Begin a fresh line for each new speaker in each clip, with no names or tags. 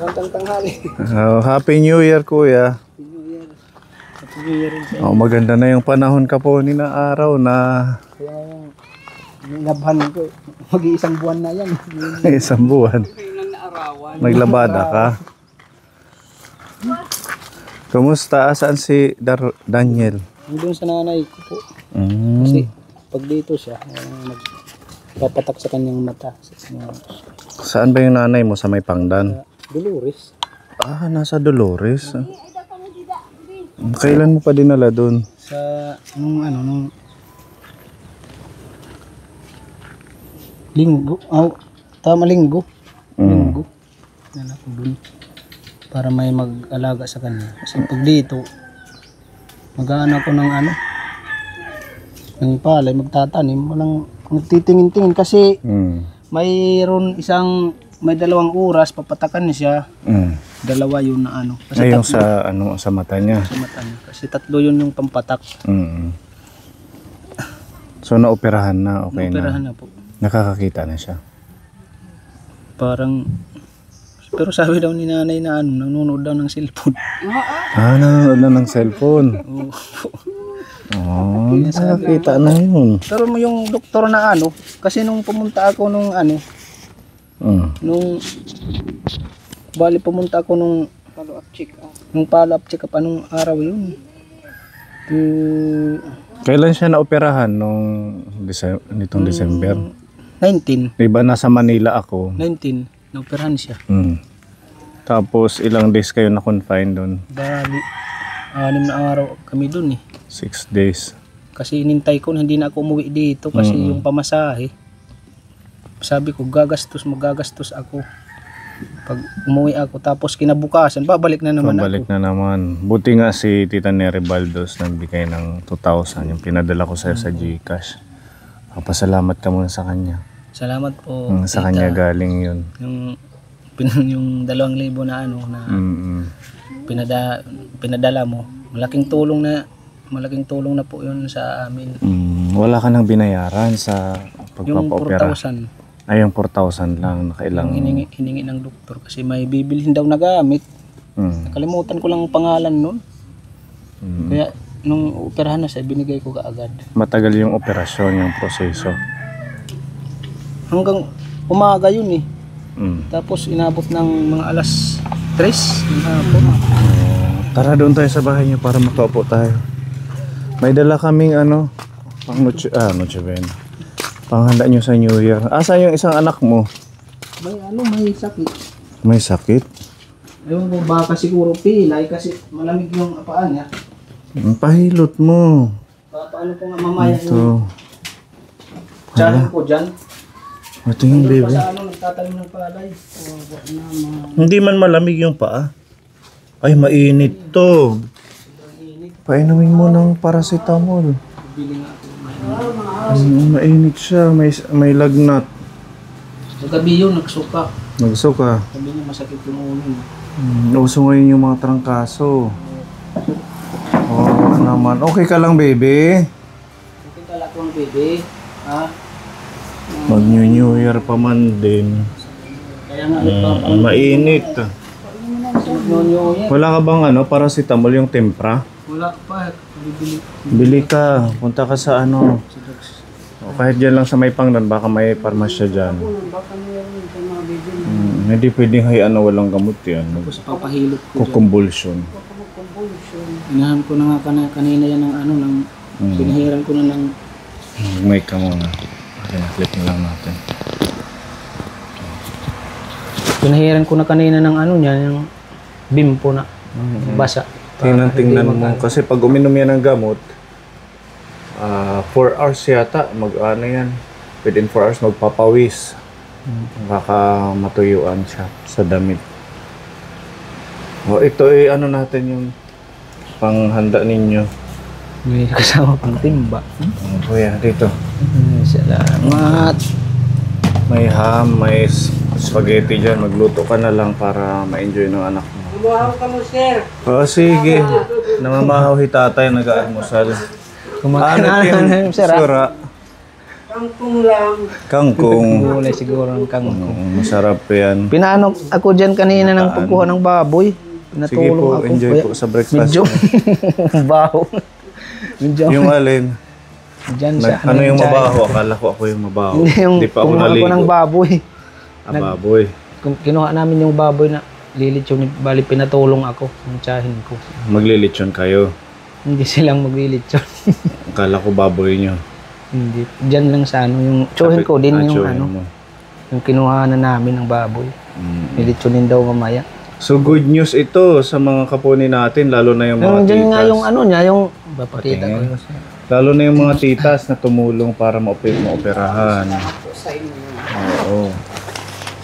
Magandang tanghali.
Happy New Year, kuya.
Happy New Year. Happy New Year rin sa'yo.
Maganda na yung panahon ka po ni na araw na...
Kaya yung nabhan ko, mag-iisang buwan na yan.
Isang buwan. Naglabada ka. Kumusta? Saan si Daniel?
Doon sa nanay ko po. Kasi pag dito siya, magpapatak sa kanyang mata.
Saan ba yung nanay mo? Sa may Pangdan?
Dolores.
Nasa Dolores. Kailan mo pa dinala doon?
Sa, nung linggo. Tama linggo. Linggo. Yan ako doon. Para may mag-alaga sa kanya. Kasi pag dito, mag-ano ako ng ng palay, magtatanim. Walang nagtitingin-tingin kasi mayroon may 2 oras, papatakan niya siya. Dalawa yun na Kasi
yung sa mata niya.
Sa mata niya. Kasi 3 yun yung pampatak.
So naoperahan na, okay na?
Naoperahan na po.
Nakakakita na siya?
Parang, pero sabi daw ni nanay na nanonood daw ng cellphone.
Nanonood na ng cellphone? Nakakita na yun.
Pero yung doktor na kasi nung pumunta ako nung bali pumunta ako nung follow-up check-up. Nung follow-up check-up, anong araw yun?
Kailan siya naoperahan? Nitong December?
19.
Diba nasa Manila ako?
19. Naoperahan siya.
Tapos ilang days kayo na-confine doon?
Bali, 6 na araw kami doon
6 days.
Kasi inintay ko na hindi na ako umuwi dito kasi yung pamasahe. Sabi ko magagastos ako. Pag umuwi ako tapos kinabukasan babalik na naman
Babalik na naman. Buti nga si Tita Neri Baldos nagbigay ng 2,000 yung pinadala ko sa'yo sa GCash. Papasalamat ka muna sa kanya.
Salamat po.
Sa kanya galing yun.
Yung 2,000 na pinadala mo. Malaking tulong na po yun sa amin.
Wala ka nang binayaran sa pagpapa-opera?
Yung 4,000.
Yung 4,000 lang. Nakailang...
Hiningi ng doktor kasi may bibilhin daw na gamit. Nakalimutan ko lang ang pangalan nun. Kaya nung operahan na siya, binigay ko kaagad.
Matagal yung operasyon, yung proseso?
Hanggang umaga yun Tapos inabot ng mga alas 3 ng hapon.
Tara doon tayo sa bahay niyo para makaupo tayo. May dala kaming pang Noche Buena. Panghanda niyo sa New Year. Saan yung isang anak mo?
May sakit.
May sakit?
Ewan ko, baka siguro pilay kasi malamig yung apaan niya.
Pahilot mo.
Paano ko nga mamaya
ito.
Diyan ko dyan.
Ito yung baby.
Nagtatanim ng palay.
Hindi man malamig yung paa. Ay, mainit to. Painumin mo ng paracetamol. Mainit siya. May lagnat.
Gabi yun, nagsuka.
Nagsuka?
Sabi niya masakit yung ulo.
Uso ngayon yung mga trangkaso. Naman. Okay ka lang, baby?
Okay ka lang, baby.
Mag-New Year pa man din.
Kaya nga,
mainit. Wala ka bang paracetamol yung tempra?
Wala pa.
Bili ka. Punta ka sa kahit dyan lang sa may Pangdan, baka may parmasya dyan. Hindi pwedeng walang gamot yan.
Tapos papahilot ko dyan.
Kukumbulsyon.
Inahan ko na nga kanina yan ng pinahiran ko na ng...
May ka muna. Clip na lang natin.
Pinahiran ko na kanina ng yung bimpo na basa.
Tingnan mo. Kasi pag uminom yan ng gamot, 4 hours yata, yan. Within 4 hours, magpapawis. Baka matuyuan siya sa damit. Ito natin yung panghanda ninyo.
May kasama pang timba.
Kuya, dito.
Salamat.
May ham, may spaghetti dyan. Magluto ka na lang para ma-enjoy ng anak mo.
Lumahaw ka mo, sir.
Sige. Namamahaw si tatay, nag-aalmusal.
Kumakain na sir.
Kangkong lang.
Kangkong.
Gulay siguro ng kangkong.
Masarap yan.
Pinaano ako dyan kanina ng pagkuha ng baboy.
Sige
Pinatulong
po,
ako.
enjoy
Kaya
po sa breakfast.
medyo baho. Medyo
Yung alin,
dyan sa
ano yung
dyan.
mabaho? Akala ko ako yung mabaho.
Hindi yung
Hindi pa ako
kumuha
naligo.
ko ng baboy.
Baboy.
Kung kinuha namin yung baboy na lilitsyon, bali pinatulong ako ng tiyahin ko.
Maglilitsyon kayo.
Hindi silang maglilitsyon.
Akala ko baboy nyo.
Hindi. Diyan lang sa ano, yung tsuhin ko din yung
tsuhin
ano,
mo.
yung kinuha na namin ng baboy. Nilitsunin daw mamaya.
So good news ito sa mga kapuni natin, lalo na yung mga
Yung dyan
titas.
nga yung ano niya, yung papakita ko.
Patingin. Lalo na yung mga titas na tumulong para maoperahan.
Sa inyo.
Oo.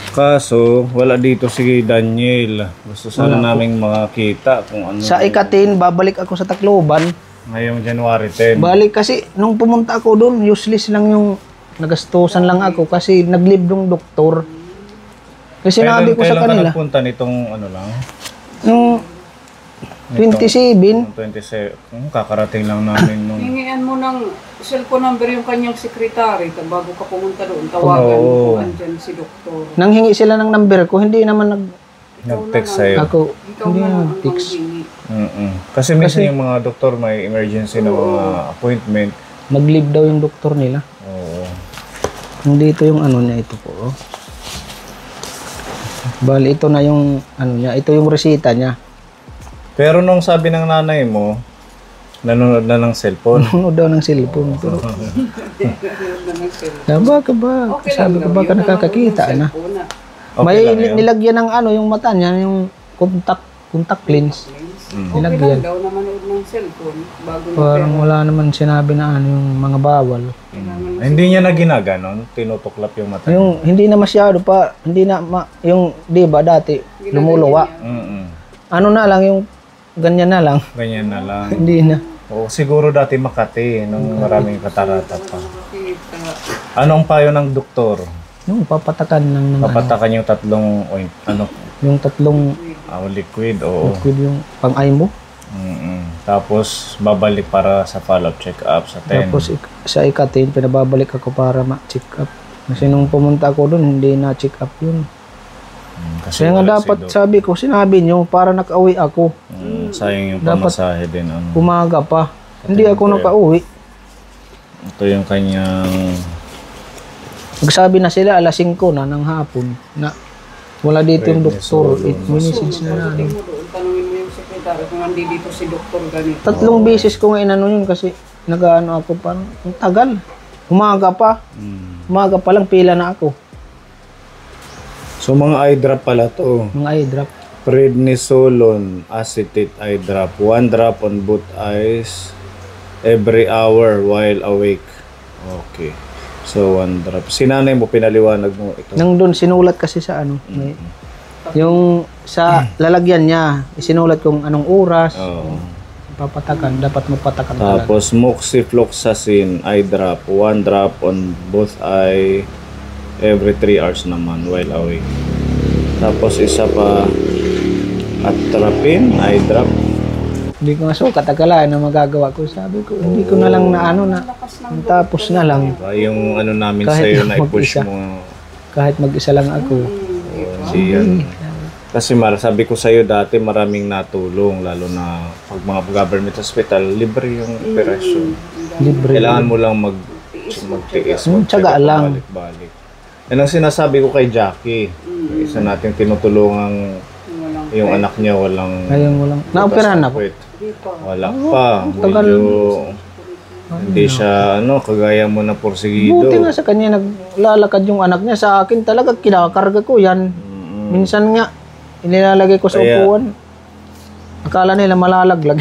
Kaso, wala dito si Daniel. Gusto sana naming makakita kung ano.
Sa ikatin, babalik ako sa Tacloban.
Ngayong January 10.
Balik kasi, nung pumunta ako doon, useless lang yung nagastusan lang ako kasi naglibdong doktor. Kasi sinabi ko sa
Kailan
kanila,
ka nagpunta nitong ano lang?
nung 27,
Nung 27. Kakarating lang namin nung...
Hingian mo ng cellphone number yung kanyang sekretary bago ka pumunta doon. Tawagan mo
Oo.
kung andyan si doktor.
nang hingi sila ng number ko, hindi naman
Nag-text sa'yo.
ako,
Ikaw
hindi
na
na
ang
text.
manghingi.
Kasi minsan yung mga doktor may emergency na mga appointment.
Nag-leave daw yung doktor nila.
Oo.
Dito yung ano niya, ito po. Oh. Bali, ito na yung ano niya, ito yung resita niya.
Pero nung sabi ng nanay mo, nanonood na ng cellphone.
Ano daw ng cellphone. Pero, baka ba?
Okay
Sabi ko
lang daw,
baka
yun
nakakakita
ang
na.
cellphone na.
Okay
May
lang yun.
nilagyan ng ano, yung mata niya, yung contact lens.
Okay
Nilagyan.
lang daw na manood ng cellphone bago
Parang wala naman sinabi na ano, yung mga bawal.
Hindi niya na ginaganon, tinutuklap yung mata.
Yung hindi na masyado pa, hindi na, yung di ba dati, lumuluwa. Ano na lang, yung ganyan na lang.
Ganyan na lang.
Hindi na.
Oo, siguro dati Makati, nung maraming katarata pa.
Kita.
Ano ang payo ng doktor?
Yung papatakan lang ng ano,
Papatakan yung tatlong
yung tatlong
liquid, oo.
liquid yung pang-eye mo.
Tapos babalik para sa follow-up check-up sa 10.
Tapos sa ikatin, pinababalik ako para ma-check up. Kasi nung pumunta ako doon, hindi na-check up yun.
Kasi
Kaya nga
wala
dapat,
si Doc.
sabi ko, sinabi nyo, para nakauwi ako.
Sayang yung
Dapat-
pamasahe din.
Umaga pa. Hindi ako nakauwi.
Ito yung kanyang...
Nagsabi na sila, alas 5 na ng hapon, na wala dito yung doktor. Minessage na namin.
mo doon, tanungin mo yung sekretary kung hindi dito si doktor ganito.
3 beses ko nga inano yun kasi nag-ano ako parang ang tagal. Umaga pa. Umaga pa lang pila na ako.
So mga eye drop pala to.
Mga eye drop.
Prednisolone acetate eye drop. 1 drop on both eyes every hour while awake. Okay. So 1 drop. Sinanay mo, pinaliwanag mo ito.
Nang doon sinulat kasi sa ano, may, yung sa lalagyan niya, isinulat kung anong oras,
Oo.
papatakan, dapat mapatakan talaga.
Tapos moxifloxacin eye drop. 1 drop on both eye every 3 hours naman while awake. Tapos isa pa atropine eye drop.
Hindi ko nga sukat akalain na magagawa ko. Sabi ko, hindi ko na lang na ano na, tapos na lang.
Yung ano namin
Kahit
sa'yo
na
na i-push
mag-isa.
mo.
Kahit mag-isa lang ako.
Siyan. Kasi sabi ko sa'yo dati maraming natulong, lalo na pag mga government hospital, libre yung operasyon.
Libre.
Kailangan mo lang magtiis.
Tsaga lang.
Balik-balik. Yan ang sinasabi ko kay Jackie. Isa natin tinutulungang yung anak niya walang...
Ngayon walang, naoperahan na po.
Wait. Wala pa.
tagal.
Medyo... Hindi siya, kagaya mo na porsigido.
Buti nga sa kanya, naglalakad yung anak niya. Sa akin talaga, kinakarga ko yan. Minsan nga, inilalagay ko sa
Kaya-
upuan. Akala nila malalaglag.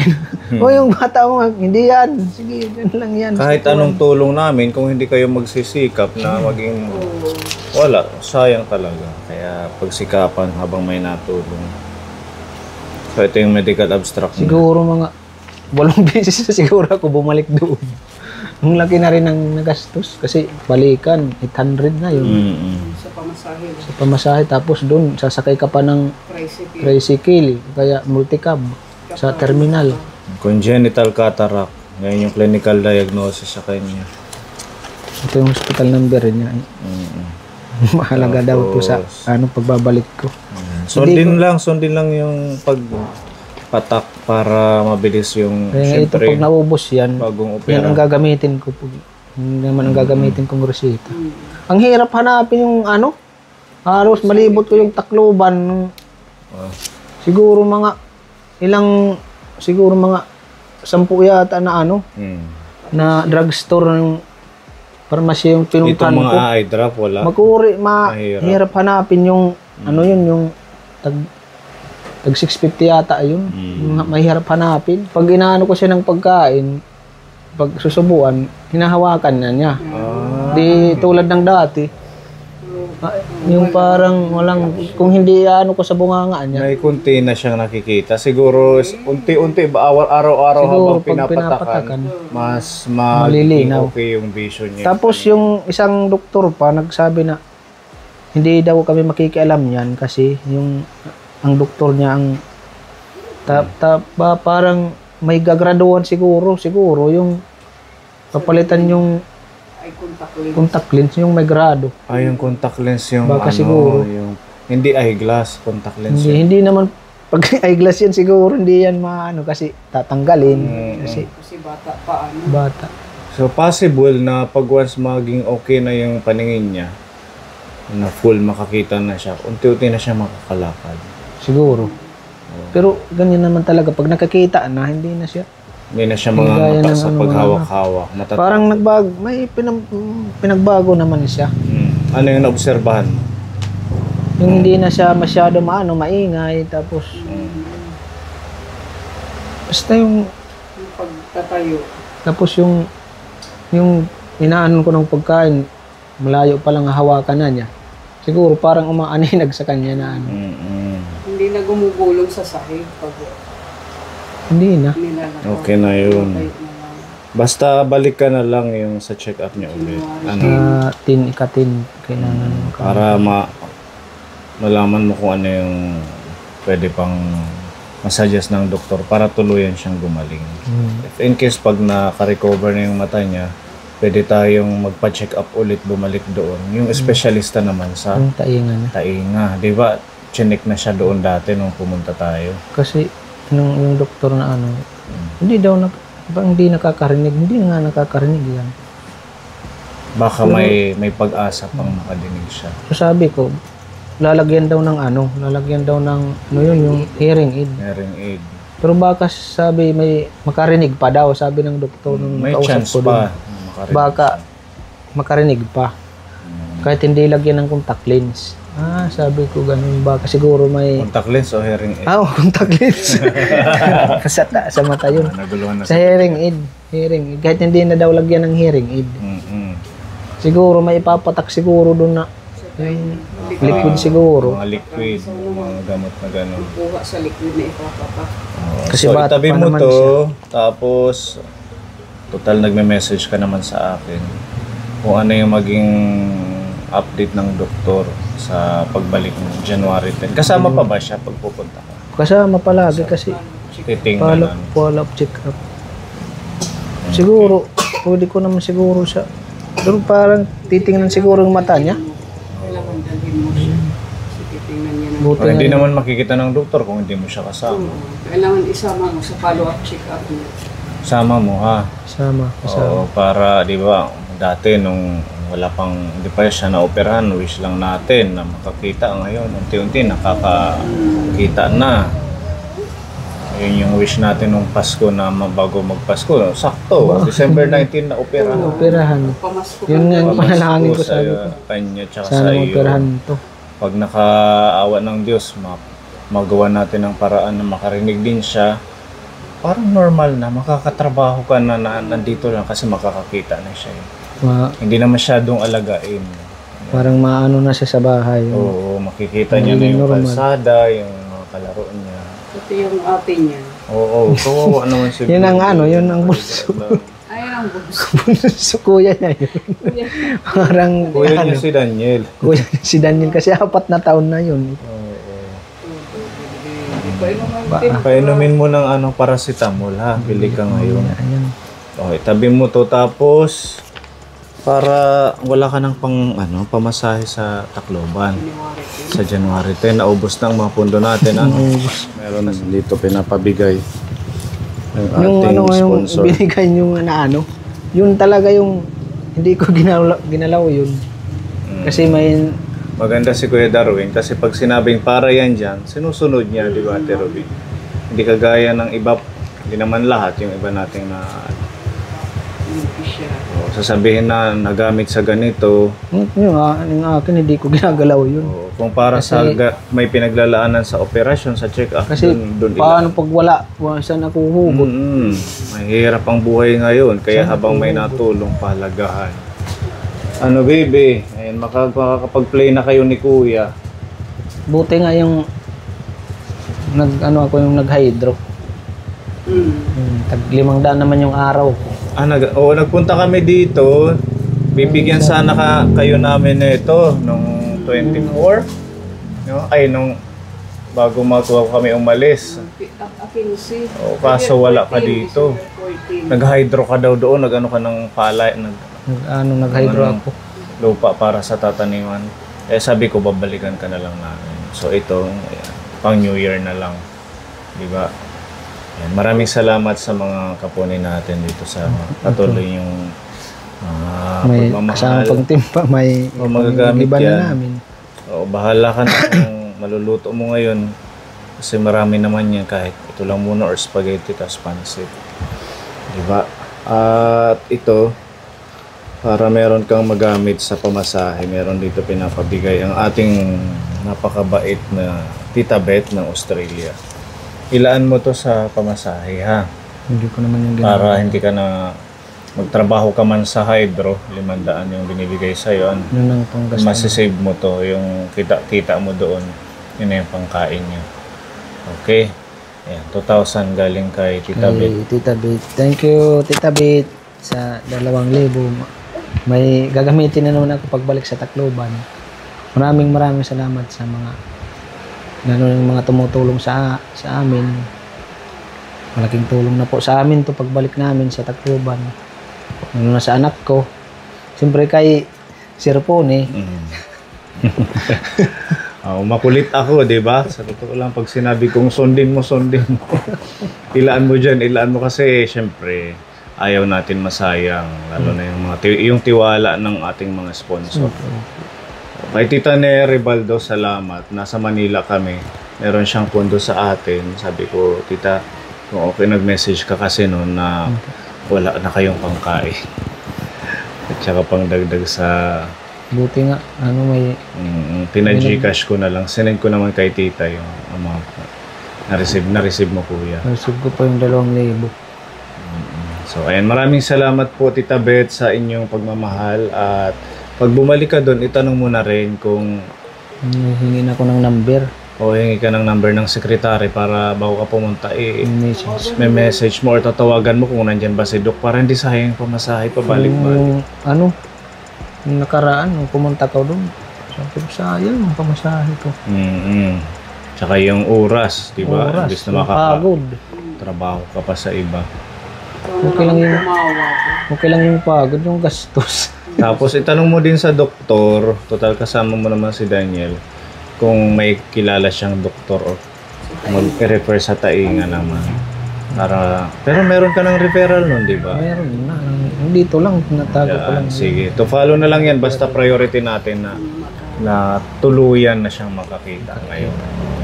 O yung bata mo, hindi yan. Sige, yan lang yan.
Kahit anong tulong namin, kung hindi kayo magsisikap na maging... Wala, sayang talaga. Kaya pagsikapan habang may natulong. So ito yung medical abstract.
Siguro mga 8 beses na siguro ako bumalik doon. Ang laki na rin ng nagastos. Kasi balikan, 800 na yun.
Sa pamasahe.
Sa pamasahe, tapos doon, sasakay ka pa ng
Tricycle.
tricycle, kaya multicab sa terminal.
Congenital cataract. Ngayon yung clinical diagnosis sa kanya.
Ito yung hospital number niya. Mahalaga daw po sa pagbabalik ko.
Sundin lang yung pagpatak para mabilis yung
Kaya ito pag naubos yan,
bagong
yan ang
opera.
gagamitin ko po. Yun naman ang gagamitin kong resita. Ang hirap hanapin yung halos malibot ko yung Tacloban. Siguro mga 10 yata na na drugstore ng pharmacy yung
Itong
pinuntahan ko.
mga eye drop, wala.
Mahirap hanapin yung yung tag 650 yata yun. Yung mahirap hanapin. Pag inaano ko siya ng pagkain, pag susubuan, hinahawakan na niya. Di tulad ng dati. Yung parang walang, kung hindi ko sa bunganga niya.
May kunti na siyang nakikita. Siguro unti-unti araw-araw
Siguro
habang
pag
pinapatakan, mas
malilinaw.
Okay yung vision niya.
Tapos yung isang doktor pa nagsabi na hindi daw kami makikialam niyan kasi ang doktor niya ang parang may gagraduan siguro yung papalitan yung
Ay, contact lens.
contact lens yung may grado.
Yung contact lens yung
Baka siguro.
yung hindi eyeglass, contact lens.
Hindi naman pag eyeglass yan siguro hindi yan kasi tatanggalin kasi
Kasi bata pa,
bata.
So possible na pag once maging okay na yung paningin niya, na full makakita na siya, unti-unti na siya makakalakad.
Siguro. Pero ganyan naman talaga pag nakakita na hindi na siya.
Hindi na siya
Gaya
mga
ng
sa paghawak-hawak. Matatakot.
Parang may pinagbago naman siya.
Ano yung naobserbahan mo?
Yung hindi na siya masyado maingay tapos basta yung
yung pagtatayo.
tapos yung inaanon ko ng pagkain malayo pa lang hawakan na niya. Siguro parang umaaninag sa kanya na
Hindi na gumugulong sa sahig pag
hindi na.
nilalakad.
Okay na yun.
Tayo na lang.
Basta balik ka na lang yung sa check-up niya ulit.
Ikatin kailangan
Para malaman mo kung ano yung pwede pang masuggest ng doktor para tuluyan siyang gumaling. If in case pag naka-recover na yung mata niya, pwede tayong magpa-check up ulit, bumalik doon. Yung espesyalista naman sa
yung taingan niya.
tainga. Di ba, chinek na siya doon dati nung pumunta tayo.
Kasi yung doktor na hindi daw hindi nakakarinig, hindi nga nakakarinig yan.
Baka may pag-asa pang makadinig siya.
So sabi ko, lalagyan daw ng yung hearing aid.
Hearing aid.
Pero baka sabi may makarinig pa daw, sabi ng doktor nung
May
kausap
chance
ko doon.
pa. Makarinig.
Baka makarinig pa. Kahit hindi lagyan ng contact lens. Sabi ko ganun. Baka siguro may
Contact lens o hearing aid?
contact lens. sa mata yun.
Naguluhan na
Sa hearing aid. Kahit hindi na daw lagyan ng hearing aid. Siguro may ipapatak siguro doon na yung liquid siguro.
Mga liquid, mga gamot na gano'n.
Kuha sa liquid na ipapapak.
Kasi
so,
bata
itabi
pa
mo
naman
to,
siya.
tapos total nagme-message ka naman sa akin kung ano yung maging update ng doktor sa pagbalik mo January 10. Kasama pa ba siya pag pupunta ka?
Kasama palagi kasi
Titingnan.
follow-up check-up. Siguro, pwede ko naman siguro siya. Pero parang titingnan siguro yung mata niya.
Kailangan dalhin mo siya. Kasi titingnan niya na.
Buti
Hindi
nga-
naman makikita ng doktor kung hindi mo siya kasama.
Kailangan isama mo sa follow-up check-up niya.
Sama mo ha.
Kasama.
Oo, para di ba dati nung wala pang hindi pa siya na-operahan, wish lang natin na makakita. Ngayon unti-unti nakakakita na. Yun yung wish natin nung Pasko na bago magpasko. Sakto, December 19 na operahan.
Operahan.
Pamasko
Yun nga yung
Pamasko
panalangin ko
sa
sabi ko.
kanya tsaka
Sana
sa iyo.
operahan to.
Pag nakaawa ng Diyos, magawa natin ng paraan na makarinig din siya. Parang normal na, makakatrabaho ka na, nandito lang kasi makakakita na siya. Hindi na masyadong alagain.
Parang maano na siya sa bahay.
Oo, makikita niya na yung
Normal.
kalsada, yung mga kalaro niya.
Ito yung ate niya.
Oo, kawawa naman si
Yun ang yun ang bunso.
Ayun ang bunso.
Bunso kuya niya yun. Parang
Kuya niya si Daniel.
kuya niya si Daniel kasi 4 na taon na yun.
Painumin mo ng paracetamol ha, pili ka ngayon.
Ayan.
Okay, tabi mo to tapos para wala ka ng pamasahe sa Tacloban. Sa January 10, naubos na ang mga pundo natin. Meron dito pinapabigay ng
Yung
ating
yung
sponsor.
binigay yung yun talaga yung hindi ko ginalaw yun. Kasi may
Maganda si Kuya Darwin kasi pag sinabing para yan dyan, sinusunod niya, di ba, Ate Ruby? Hindi kagaya ng iba, hindi naman lahat yung iba nating na sasabihin na nagamit sa ganito.
yung akin hindi ko ginagalaw yun.
Kung para
Kasi-
may pinaglalaanan sa operasyon, sa check-up,
Kasi
dun
paano pag wala, saan ako huhugot?
mahirap ang buhay ngayon, kaya habang may natulong, pahalagahan. Ano baby, ayun, makakapag-play na kayo ni Kuya.
Buti nga yung ako yung nag-hydro. Tag 500 naman yung araw ko.
Nagpunta kami dito. Bibigyan sana kayo namin nito nung 24. No? Nung bago kami umalis.
Akin
Kaso wala ka dito. Nag-hydro ka daw doon, ka ng palay,
Nag-hydro ako.
lupa para sa tataniman. Sabi ko, babalikan ka na lang namin. So ito, pang New Year na lang. Di ba? Ayan, maraming salamat sa mga kapunin natin dito sa patuloy yung
May
pagmamahal.
kasama pang timpa, may
Magagamit
iba
yan.
na namin.
Bahala ka na kung maluluto mo ngayon. Kasi marami naman yan kahit ito lang muna or spaghetti tas pansit. Di ba? At ito, para meron kang magamit sa pamasahe, meron dito pinapabigay ang ating napakabait na Tita Beth ng Australia. Ilaan mo to sa pamasahe ha.
Hindi ko naman yung
Para hindi ka na magtrabaho ka man sa hydro, 500 yung binibigay sa'yo.
Yun ang panggastos.
Masisave mo to, yung kita mo doon, yun na yung pangkain nyo. Okay? Ayan, 2,000 galing kay Tita
Kay
Beth.
Tita Beth. Thank you, Tita Beth, sa 2,000. May gagamitin na naman ako pagbalik sa Tacloban. Maraming salamat sa mga lalo yung mga tumutulong sa amin. Malaking tulong na po sa amin to pagbalik namin sa Tacloban. Lalo na sa anak ko. Siyempre kay Sir Pone.
Makulit ako, di ba? Sa totoo lang, pag sinabi kong sundin mo. Ilaan mo dyan, ilaan mo kasi, syempre, ayaw natin masayang. Lalo na yung tiwala ng ating mga sponsor. Kay Tita Neri Baldo, salamat. Nasa Manila kami. Meron siyang pondo sa atin. Sabi ko, Tita, kung okay, nag-message ka kasi noon na wala na kayong pangkain. At saka pang dagdag sa...
Buti nga, may...
Pina-Gcash ko na lang. Sinend ko naman kay Tita yung amount na receive mo, Kuya.
Receive ko pa yung 2,000.
So, ayan. Maraming salamat po, Tita Beth, sa inyong pagmamahal. At pag bumalik ka doon, itanong mo na rin kung...
Hingin ako ng number.
O hingi ka ng number ng sekretary para bago ka pumunta,
Message.
may message mo or tatawagan mo kung nandyan ba si Doc para hindi sayang pamasahe pabalik-balik.
Yung nakaraan, nung pumunta ka doon, sabi ko, sayang ang pamasahe ko.
Tsaka yung oras, di ba?
Oras,
Imbis na
yung pagod.
trabaho ka pa sa iba.
Okay lang yung pagod, yung gastos.
Tapos itanong mo din sa doktor, total kasama mo naman si Daniel, kung may kilala siyang doktor o mag-refer sa tainga naman. Pero meron ka ng referral nun, di ba?
Meron na. Dito lang, natago ko lang.
Sige, to follow na lang yan. Basta priority natin na tuluyan na siyang makakita ngayon.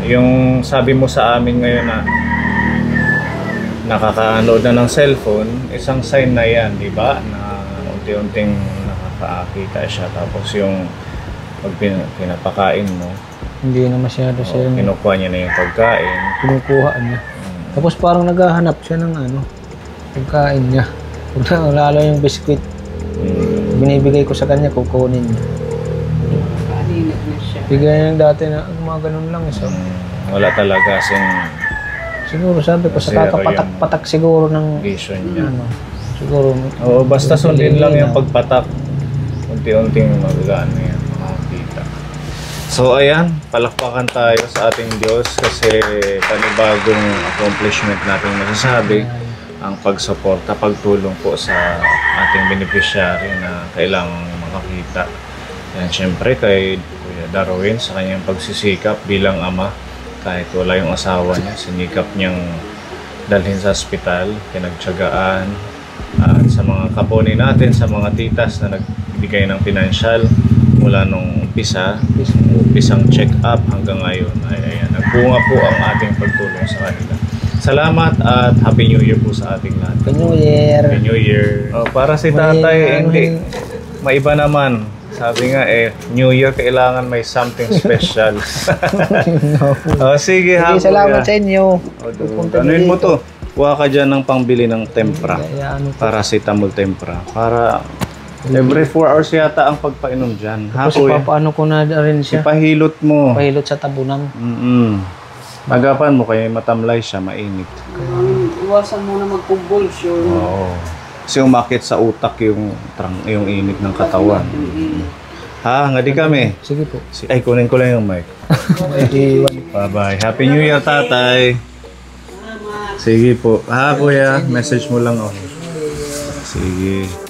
Yung sabi mo sa amin ngayon na nakaka-download na ng cellphone, isang sign na yan, di ba? Na unti-unting nakakakita siya. Tapos yung pag pinapakain mo,
Hindi na masyado siya.
kinukuha niya na yung pagkain.
Kinukuha niya. Tapos parang naghahanap siya ng pagkain niya. Lalo yung biskuit. Binibigay ko sa kanya, kukunin niya.
Kaninag na siya.
Bigay niya dati na mga ganun lang. So,
Wala talaga
siguro sabi ko, sa
Zero
kakapatak-patak siguro ng
vision niya.
siguro.
Oo, basta sundin lang yung pagpatak. Unti-unting magagaan yan, makakita. So ayan, palakpakan tayo sa ating Diyos kasi panibagong accomplishment natin masasabi. ang pagsuporta, pagtulong po sa ating beneficiary na kailangang makakita. Yan, syempre kay Kuya Darwin sa kanyang pagsisikap bilang ama, kahit wala yung asawa niya, sinikap niyang dalhin sa ospital, pinagtiyagaan, at sa mga kaponi natin, sa mga titas na nagbigay ng financial mula nung umpisang check-up hanggang ngayon, ay ayan, nagbunga po ang ating pagtulong sa kanila. Salamat at Happy New Year po sa ating lahat.
Happy New Year.
Happy New Year. Oh, para si tatay, hindi. Maiba naman. Sabi nga New Year kailangan may something special. Oh, sige, ha.
Salamat sa inyo.
Anuin mo to. Kuha ka dyan ng pangbili ng tempra. Paracetamol tempra. Para every 4 hours yata ang pagpainom dyan. Ha, kuya?
Paano ko na rin siya?
Ipahilot mo.
Pahilot sa tabunan.
Agapan mo kaya matamlay siya, mainit.
Iwasan mo na magkumbulsyon.
Oo. Kasi umakit sa utak yung init ng katawan. Ha, nga di kami.
Sige po.
Ay, kunin ko lang yung mic. Bye-bye. Happy New Year, tatay. Sige po. Ha, kuya. Message mo lang ako. Sige.